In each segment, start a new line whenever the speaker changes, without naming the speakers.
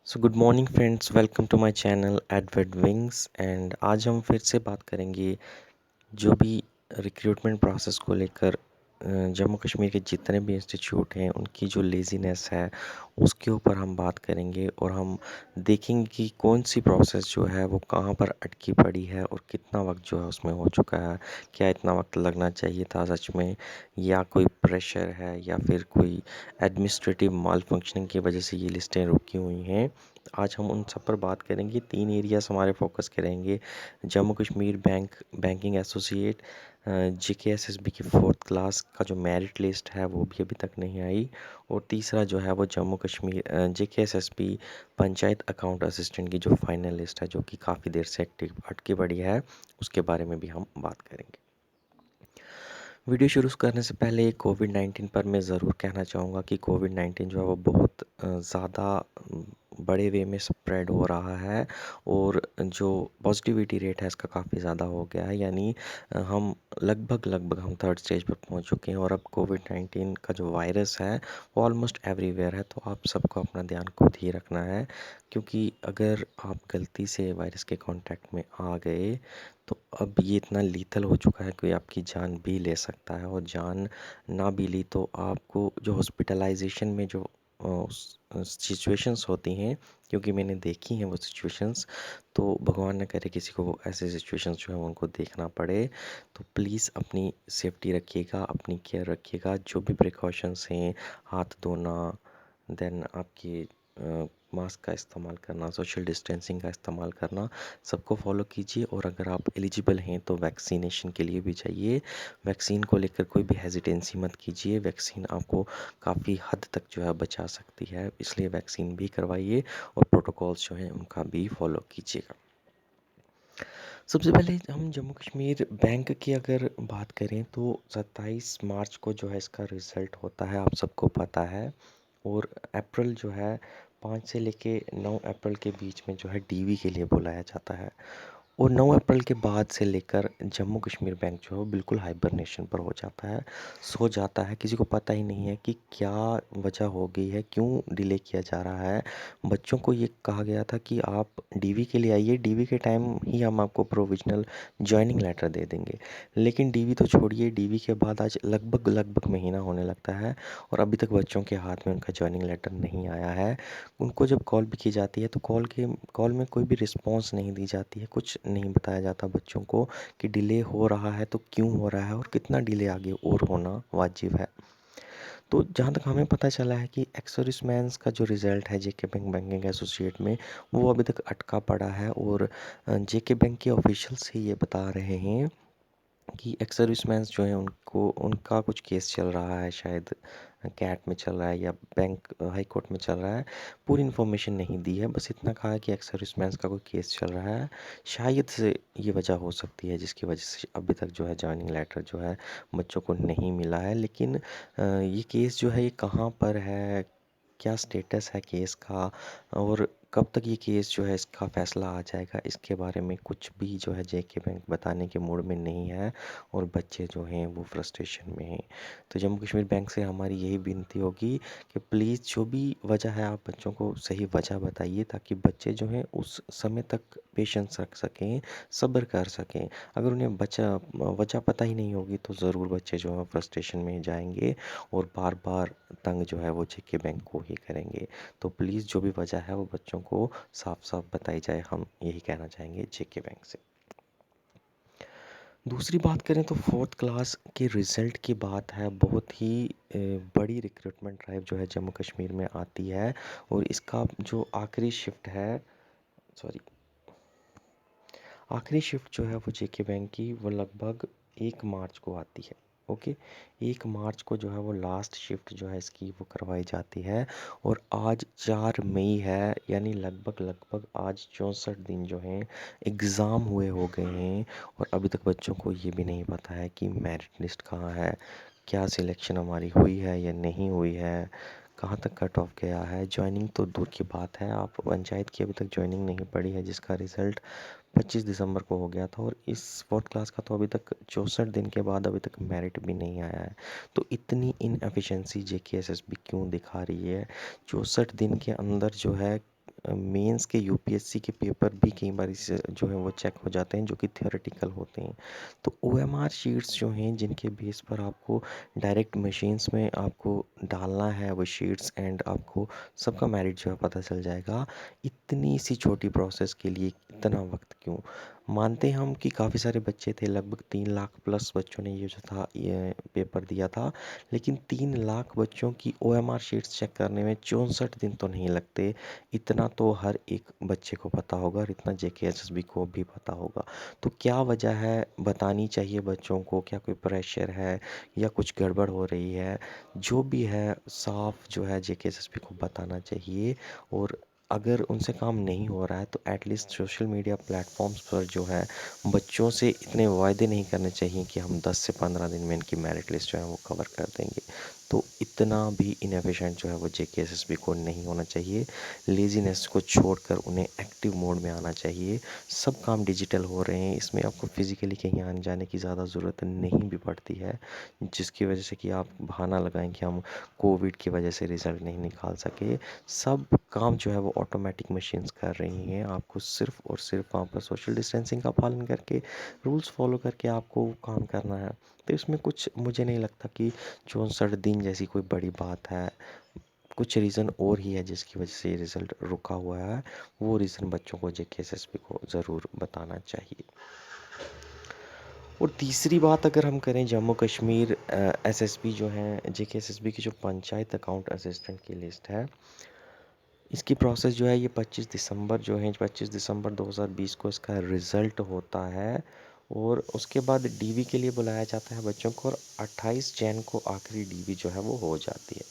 So good morning friends, welcome to my channel Edward Wings. And आज हम फिर से बात करेंगे जो भी रिक्रूटमेंट प्रोसेस को लेकर जम्मू कश्मीर के जितने भी इंस्टीट्यूट हैं उनकी जो लेज़ीनेस है उसके ऊपर हम बात करेंगे। और हम देखेंगे कि कौन सी प्रोसेस जो है वो कहाँ पर अटकी पड़ी है और कितना वक्त जो है उसमें हो चुका है। क्या इतना वक्त लगना चाहिए था सच में, या कोई प्रेशर है, या फिर कोई एडमिनिस्ट्रेटिव माल फंक्शनिंग की वजह से ये लिस्टें रुकी हुई हैं। आज हम उन सब पर बात करेंगे। 3 एरियाज़ हमारे फोकस करेंगे: Jammu Kashmir banking associate, JKSSB की 4th क्लास का जो मेरिट लिस्ट है वो भी अभी तक नहीं आई, और तीसरा जो है वो Jammu Kashmir JKSSB panchayat account assistant की जो फाइनल लिस्ट है, जो कि काफ़ी देर से एक्टिव अटकी पड़ी है, उसके बारे में भी हम बात करेंगे। वीडियो शुरू करने से पहले कोविड-19 पर मैं ज़रूर कहना चाहूँगा कि कोविड-19 जो है वो बहुत ज़्यादा बड़े वे में स्प्रेड हो रहा है, और जो पॉजिटिविटी रेट है इसका काफ़ी ज़्यादा हो गया है। यानी हम लगभग हम थर्ड स्टेज पर पहुंच चुके हैं, और अब कोविड-19 का जो वायरस है वो ऑलमोस्ट एवरीवेयर है। तो आप सबको अपना ध्यान खुद ही रखना है, क्योंकि अगर आप गलती से वायरस के कांटेक्ट में आ गए तो अब ये इतना लीथल हो चुका है कि आपकी जान भी ले सकता है, और जान ना भी ली तो आपको जो हॉस्पिटलाइजेशन में जो सिचुएशंस होती हैं, क्योंकि मैंने देखी हैं वो सिचुएशंस, तो भगवान न करे किसी को ऐसे सिचुएशंस जो है उनको देखना पड़े। तो प्लीज़ अपनी सेफ्टी रखिएगा, अपनी केयर रखिएगा। जो भी प्रिकॉशंस हैं, हाथ धोना, देन आपकी मास्क का इस्तेमाल करना, सोशल डिस्टेंसिंग का इस्तेमाल करना, सबको फॉलो कीजिए। और अगर आप एलिजिबल हैं तो वैक्सीनेशन के लिए भी जाइए। वैक्सीन को लेकर कोई भी हेजिटेंसी मत कीजिए। वैक्सीन आपको काफ़ी हद तक जो है बचा सकती है, इसलिए वैक्सीन भी करवाइए, और प्रोटोकॉल्स जो हैं उनका भी फॉलो कीजिएगा। सबसे पहले हम जम्मू कश्मीर बैंक की अगर बात करें तो 27 मार्च को जो है इसका रिज़ल्ट होता है, आप सबको पता है। और अप्रैल जो है 5 से लेके 9 अप्रैल के बीच में जो है डीवी के लिए बुलाया जाता है। और 9 अप्रैल के बाद से लेकर जम्मू कश्मीर बैंक जो है वो बिल्कुल हाइबरनेशन पर हो जाता है, सो जाता है। किसी को पता ही नहीं है कि क्या वजह हो गई है, क्यों डिले किया जा रहा है। बच्चों को ये कहा गया था कि आप डीवी के लिए आइए, डीवी के टाइम ही हम आपको प्रोविजनल जॉइनिंग लेटर दे देंगे। लेकिन डीवी तो छोड़िए, डीवी के बाद आज लगभग महीना होने लगता है, और अभी तक बच्चों के हाथ में उनका जॉइनिंग लेटर नहीं आया है। उनको जब कॉल भी की जाती है तो कॉल में कोई भी रिस्पॉन्स नहीं दी जाती है, कुछ नहीं बताया जाता बच्चों को कि डिले हो रहा है तो क्यों हो रहा है, और कितना डिले आगे और होना वाजिब है। तो जहाँ तक हमें पता चला है कि एक्स सर्विसमैन्स का जो रिज़ल्ट है जेके बैंक बैंकिंग एसोसिएट में, वो अभी तक अटका पड़ा है। और जेके बैंक के ऑफिशियल्स ही ये बता रहे हैं कि एक्स सर्विसमैन्स जो हैं उनको उनका कुछ केस चल रहा है, शायद कैट में चल रहा है या बैंक हाई कोर्ट में चल रहा है। पूरी इन्फॉर्मेशन नहीं दी है, बस इतना कहा है कि एक्स सर्विसमैन्स का कोई केस चल रहा है। शायद से ये वजह हो सकती है जिसकी वजह से अभी तक जो है जॉइनिंग लेटर जो है बच्चों को नहीं मिला है। लेकिन ये केस जो है ये कहाँ पर है, क्या स्टेटस है केस का, और कब तक ये केस जो है इसका फ़ैसला आ जाएगा, इसके बारे में कुछ भी जो है जेके बैंक बताने के मूड में नहीं है, और बच्चे जो हैं वो फ्रस्ट्रेशन में हैं। तो जम्मू कश्मीर बैंक से हमारी यही विनती होगी कि प्लीज़ जो भी वजह है आप बच्चों को सही वजह बताइए, ताकि बच्चे जो हैं उस समय तक पेशेंस रख सकें, सब्र कर सकें। अगर उन्हें वजह पता ही नहीं होगी तो ज़रूर बच्चे जो हैं फ्रस्ट्रेशन में जाएंगे, और बार बार तंग जो है वो जेके बैंक को ही करेंगे। तो प्लीज़ जो भी वजह है वो बच्चों को साफ साफ बताई जाए, हम यही कहना चाहेंगे जेके बैंक से। दूसरी बात करें तो 4th क्लास के रिज़ल्ट की बात है। बहुत ही बड़ी रिक्रूटमेंट ड्राइव जो है जम्मू कश्मीर में आती है, और इसका जो आखिरी शिफ्ट है, सॉरी, आखिरी शिफ्ट जो है वो जेके बैंक की वो लगभग 1 मार्च को आती है। ओके, 1 मार्च को जो है वो लास्ट शिफ्ट जो है इसकी वो करवाई जाती है, और आज 4 मई है, यानी लगभग आज 64 दिन जो हैं एग्ज़ाम हुए हो गए हैं, और अभी तक बच्चों को ये भी नहीं पता है कि मेरिट लिस्ट कहाँ है, क्या सिलेक्शन हमारी हुई है या नहीं हुई है, कहाँ तक कट ऑफ गया है। जॉइनिंग तो दूर की बात है, आप पंचायत की अभी तक जॉइनिंग नहीं पड़ी है, जिसका रिज़ल्ट 25 दिसंबर को हो गया था, और इस 4th क्लास का तो अभी तक 64 दिन के बाद अभी तक मेरिट भी नहीं आया है। तो इतनी इनएफिशिएंसी जेकेएसएसबी क्यों दिखा रही है? 64 दिन के अंदर जो है मेंस के यूपीएससी के पेपर भी कई बार इस जो है वो चेक हो जाते हैं, जो कि थियोरेटिकल होते हैं। तो ओएमआर शीट्स जो हैं जिनके बेस पर आपको डायरेक्ट मशीन्स में आपको डालना है वो शीट्स, एंड आपको सबका मेरिट जो है पता चल जाएगा। इतनी सी छोटी प्रोसेस के लिए इतना वक्त क्यों? मानते हैं हम कि काफ़ी सारे बच्चे थे, लगभग 3 लाख प्लस बच्चों ने ये जो था ये पेपर दिया था, लेकिन 3 लाख बच्चों की ओएमआर शीट्स चेक करने में 64 दिन तो नहीं लगते। इतना तो हर एक बच्चे को पता होगा और इतना जेकेएसएसबी को भी पता होगा। तो क्या वजह है, बतानी चाहिए बच्चों को, क्या कोई प्रेशर है या कुछ गड़बड़ हो रही है? जो भी है साफ जो है जेकेएसएसबी को बताना चाहिए। और अगर उनसे काम नहीं हो रहा है तो एटलीस्ट सोशल मीडिया प्लेटफॉर्म्स पर जो है बच्चों से इतने वायदे नहीं करने चाहिए कि हम 10 से 15 दिन में इनकी मेरिट लिस्ट जो है वो कवर कर देंगे। तो इतना भी इनएफिशिएंट जो है वो जेकेएसएसबी को नहीं होना चाहिए। लेज़ीनेस को छोड़कर उन्हें एक्टिव मोड में आना चाहिए। सब काम डिजिटल हो रहे हैं, इसमें आपको फिज़िकली कहीं आने जाने की ज़्यादा ज़रूरत नहीं भी पड़ती है, जिसकी वजह से कि आप बहाना लगाएं कि हम कोविड की वजह से रिज़ल्ट नहीं निकाल सके। सब काम जो है वो ऑटोमेटिक मशीन्स कर रही हैं। आपको सिर्फ़ और सिर्फ़ वहाँ पर सोशल डिस्टेंसिंग का पालन करके, रूल्स फॉलो करके आपको काम करना है। तो इसमें कुछ मुझे नहीं लगता कि 64 दिन जैसी कोई बड़ी बात है। कुछ रीज़न और ही है जिसकी वजह से ये रिज़ल्ट रुका हुआ है। वो रीज़न बच्चों को जेकेएसएसबी को ज़रूर बताना चाहिए। और तीसरी बात अगर हम करें, जम्मू कश्मीर एसएसबी जो हैं, जेकेएसएसबी की जो पंचायत अकाउंट असिस्टेंट की लिस्ट है, इसकी प्रोसेस जो है ये 25 दिसंबर जो है 25 दिसंबर 2020 को इसका रिज़ल्ट होता है। और उसके बाद डीवी के लिए बुलाया जाता है बच्चों को, और 28 जैन को आखिरी डीवी जो है वो हो जाती है।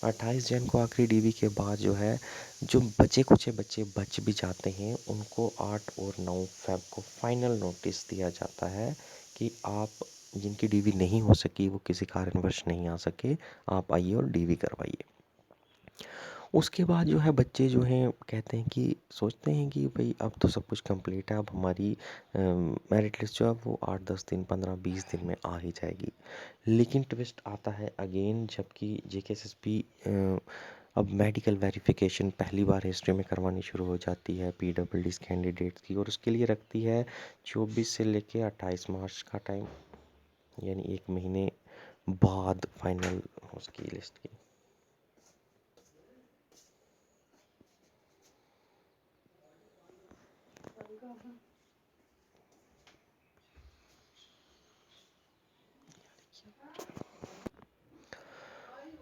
28 जन को आखिरी डीवी के बाद जो है, जो बचे कुचे बच्चे बच भी जाते हैं उनको 8 और 9 फेब को फाइनल नोटिस दिया जाता है कि आप, जिनकी डीवी नहीं हो सकी, वो किसी कारणवश नहीं आ सके, आप आइए और डीवी करवाइए। उसके बाद जो है बच्चे जो हैं कहते हैं कि, सोचते हैं कि भाई अब तो सब कुछ कंप्लीट है, अब हमारी मेरिट लिस्ट जो है वो 8-10 दिन 15-20 दिन में आ ही जाएगी। लेकिन ट्विस्ट आता है अगेन, जबकि जेकेएसएसबी अब मेडिकल वेरिफिकेशन पहली बार हिस्ट्री में करवानी शुरू हो जाती है पीडब्ल्यूडीज कैंडिडेट्स की, और उसके लिए रखती है 24 से लेके 28 मार्च का टाइम, यानी 1 महीने बाद फाइनल उसकी लिस्ट की।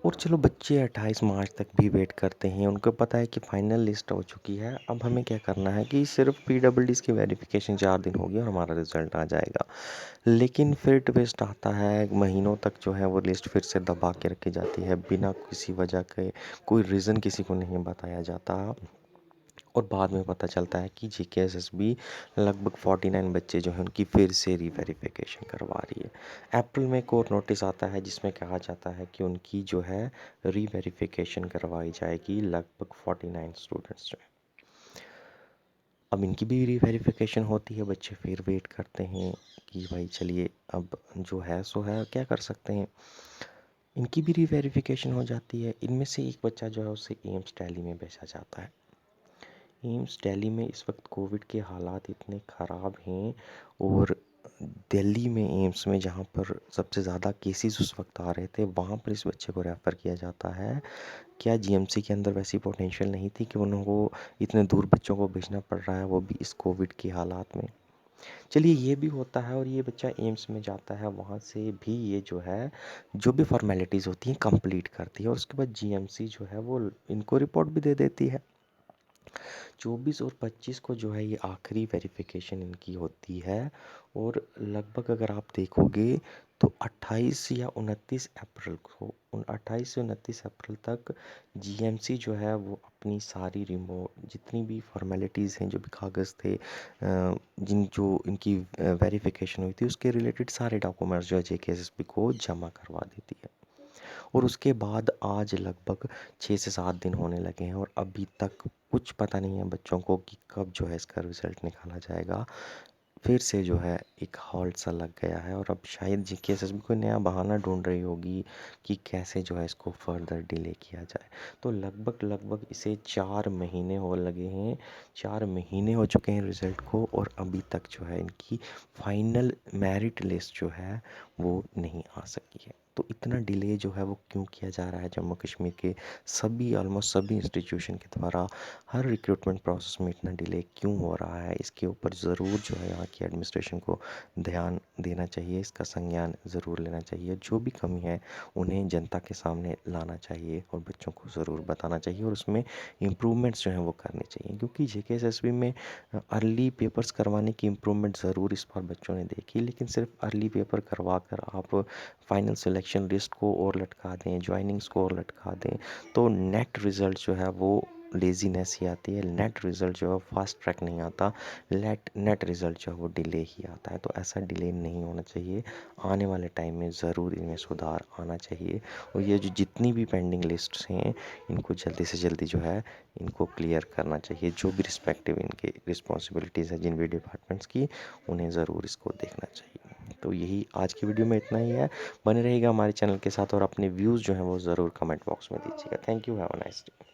और चलो बच्चे 28 मार्च तक भी वेट करते हैं, उनको पता है कि फाइनल लिस्ट हो चुकी है, अब हमें क्या करना है कि सिर्फ पीडब्ल्यूडीज़ की वेरिफिकेशन 4 दिन होगी और हमारा रिजल्ट आ जाएगा। लेकिन फिर ट्विस्ट आता है, महीनों तक जो है वो लिस्ट फिर से दबा के रखी जाती है बिना किसी वजह के, कोई रीज़न किसी को नहीं बताया जाता। और बाद में पता चलता है कि जेकेएसएसबी लगभग 49 बच्चे जो हैं उनकी फिर से रीवेरिफिकेशन करवा रही है। अप्रैल में एक और नोटिस आता है जिसमें कहा जाता है कि उनकी जो है रीवेरिफिकेशन करवाई जाएगी, लगभग 49 स्टूडेंट्स जो हैं। अब इनकी भी रीवेरिफिकेशन होती है, बच्चे फिर वेट करते हैं कि भाई चलिए अब जो है सो है, क्या कर सकते हैं। इनकी भी रीवेरिफिकेशन हो जाती है। इनमें से एक बच्चा जो है उसे एम्स दिल्ली में भेजा जाता है। एम्स दिल्ली में इस वक्त कोविड के हालात इतने ख़राब हैं, और दिल्ली में एम्स में जहाँ पर सबसे ज़्यादा केसेस उस वक्त आ रहे थे, वहाँ पर इस बच्चे को रेफ़र किया जाता है। क्या जीएमसी के अंदर वैसी पोटेंशियल नहीं थी कि उनको इतने दूर बच्चों को भेजना पड़ रहा है, वो भी इस कोविड के हालात में? चलिए ये भी होता है, और ये बच्चा एम्स में जाता है, वहाँ से भी ये जो है जो भी फॉर्मेलिटीज़ होती हैं कंप्लीट करती है, और उसके बाद जीएमसी जो है वो इनको रिपोर्ट भी दे देती है। 24 और 25 को जो है ये आखिरी वेरिफिकेशन इनकी होती है। और लगभग अगर आप देखोगे तो 28 या 29 अप्रैल को, 28 से 29 अप्रैल तक जीएमसी जो है वो अपनी सारी रिमोट जितनी भी फॉर्मेलिटीज़ हैं, जो भी कागज़ थे, जिन जो इनकी वेरिफिकेशन हुई थी उसके रिलेटेड सारे डॉक्यूमेंट्स जो है जेकेएसएसबी को जमा करवा देती है। और उसके बाद आज लगभग 6 से 7 दिन होने लगे हैं, और अभी तक कुछ पता नहीं है बच्चों को कि कब जो है इसका रिज़ल्ट निकाला जाएगा। फिर से जो है एक हॉल्ट सा लग गया है और अब शायद जेकेएसएसबी कोई नया बहाना ढूंढ रही होगी कि कैसे जो है इसको फर्दर डिले किया जाए। तो लगभग लगभग इसे 4 महीने हो लगे हैं, 4 महीने हो चुके हैं रिज़ल्ट को, और अभी तक जो है इनकी फाइनल मेरिट लिस्ट जो है वो नहीं आ सकी है। तो इतना डिले जो है वो क्यों किया जा रहा है जम्मू कश्मीर के सभी, ऑलमोस्ट सभी इंस्टीट्यूशन के द्वारा? हर रिक्रूटमेंट प्रोसेस में इतना डिले क्यों हो रहा है? इसके ऊपर ज़रूर जो है यहाँ की एडमिनिस्ट्रेशन को ध्यान देना चाहिए, इसका संज्ञान ज़रूर लेना चाहिए। जो भी कमी है उन्हें जनता के सामने लाना चाहिए और बच्चों को ज़रूर बताना चाहिए, और उसमें इम्प्रूवमेंट्स जो हैं वो करने चाहिए। क्योंकि जेकेएसएसबी में अर्ली पेपर्स करवाने की इम्प्रूवमेंट ज़रूर इस बार बच्चों ने देखी, लेकिन सिर्फ अर्ली पेपर करवा कर आप फाइनल सिलेक्शन लिस्ट को और लटका दें, ज्वाइनिंग्स को और लटका दें, तो नेट रिज़ल्ट जो है वो लेज़ीनेस ही आती है। नेट रिज़ल्ट जो है फास्ट ट्रैक नहीं आता, नेट रिज़ल्ट जो है वो डिले ही आता है। तो ऐसा डिले नहीं होना चाहिए। आने वाले टाइम में ज़रूर इनमें सुधार आना चाहिए, और ये जो जितनी भी पेंडिंग लिस्ट्स हैं इनको जल्दी से जल्दी जो है इनको क्लियर करना चाहिए। जो भी रिस्पेक्टिव इनके रिस्पॉन्सिबिलिटीज़ हैं जिन भी डिपार्टमेंट्स की, उन्हें ज़रूर इसको देखना चाहिए। तो यही आज की वीडियो में इतना ही है। बने रहिएगा हमारे चैनल के साथ और अपने व्यूज़ जो हैं वो ज़रूर कमेंट बॉक्स में दीजिएगा। Thank you, have a nice day.